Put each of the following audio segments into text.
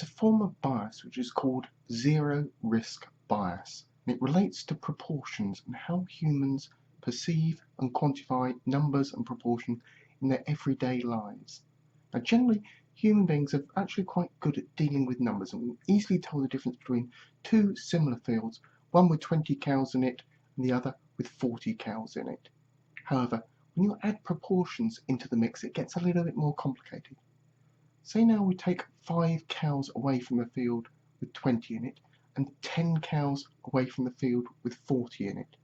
There's a form of bias which is called zero risk bias, and it relates to proportions and how humans perceive and quantify numbers and proportion in their everyday lives. Now, generally, human beings are actually quite good at dealing with numbers and will easily tell the difference between two similar fields, one with 20 cows in it and the other with 40 cows in it. However, when you add proportions into the mix, it gets a little bit more complicated. Say now we take 5 cows away from the field with 20 in it and 10 cows away from the field with 40 in it.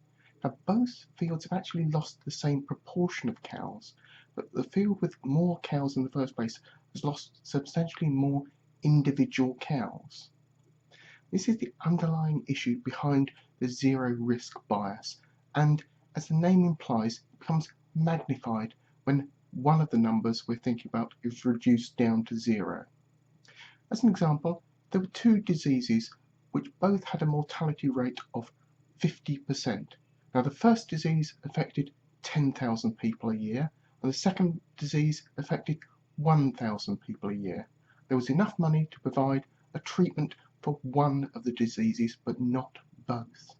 Now both fields have actually lost the same proportion of cows, but the field with more cows in the first place has lost substantially more individual cows. This is the underlying issue behind the zero risk bias, and as the name implies, it becomes magnified when one of the numbers we're thinking about is reduced down to zero. As an example, there were two diseases which both had a mortality rate of 50%. Now the first disease affected 10,000 people a year, and the second disease affected 1,000 people a year. There was enough money to provide a treatment for one of the diseases, but not both.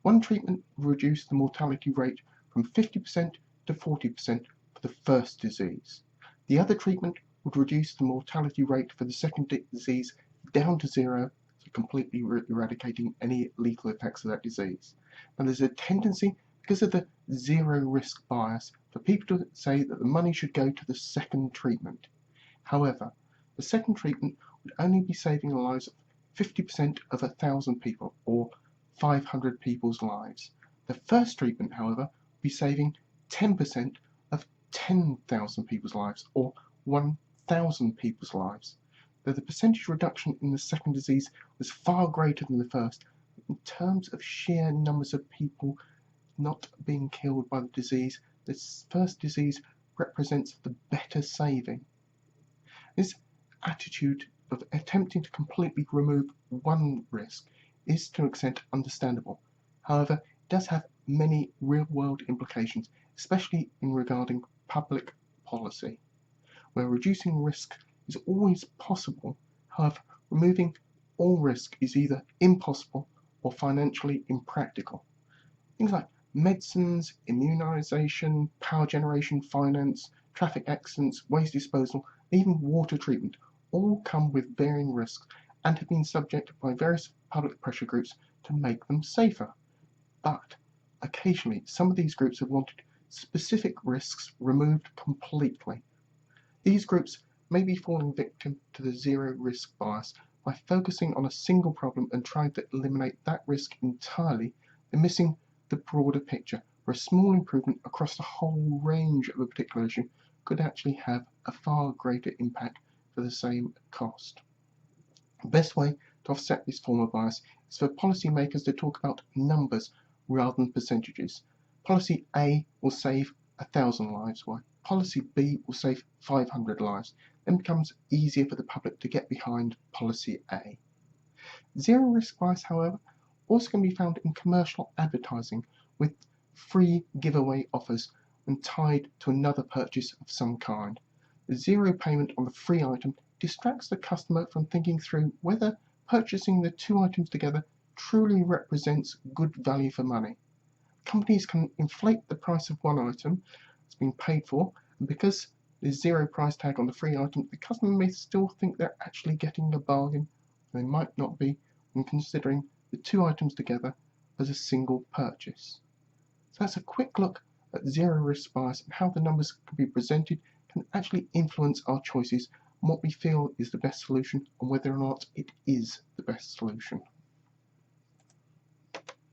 One treatment reduced the mortality rate from 50% to 40% for the first disease. The other treatment would reduce the mortality rate for the second disease down to zero, so completely eradicating any lethal effects of that disease. Now there's a tendency, because of the zero risk bias, for people to say that the money should go to the second treatment. However, the second treatment would only be saving the lives of 50% of 1,000 people, or 500 people's lives. The first treatment, however, would be saving 10% of 10,000 people's lives, or 1,000 people's lives. Though the percentage reduction in the second disease was far greater than the first, in terms of sheer numbers of people not being killed by the disease, the first disease represents the better saving. This attitude of attempting to completely remove one risk is to an extent understandable. However, it does have many real-world implications, especially in regarding public policy, where reducing risk is always possible. However, removing all risk is either impossible or financially impractical. Things like medicines, immunization, power generation, finance, traffic accidents, waste disposal, and even water treatment all come with varying risks and have been subject by various public pressure groups to make them safer. But occasionally, some of these groups have wanted specific risks removed completely. These groups may be falling victim to the zero risk bias by focusing on a single problem and trying to eliminate that risk entirely and missing the broader picture, where a small improvement across the whole range of a particular issue could actually have a far greater impact for the same cost. The best way to offset this form of bias is for policymakers to talk about numbers rather than percentages. Policy A will save 1,000 lives, while policy B will save 500 lives. Then it becomes easier for the public to get behind policy A. Zero risk bias, however, also can be found in commercial advertising, with free giveaway offers when tied to another purchase of some kind. The zero payment on the free item distracts the customer from thinking through whether purchasing the two items together truly represents good value for money. Companies can inflate the price of one item that's been paid for, and because there's zero price tag on the free item, the customer may still think they're actually getting a bargain. They might not be when considering the two items together as a single purchase. So that's a quick look at zero risk bias and how the numbers can be presented can actually influence our choices and what we feel is the best solution and whether or not it is the best solution.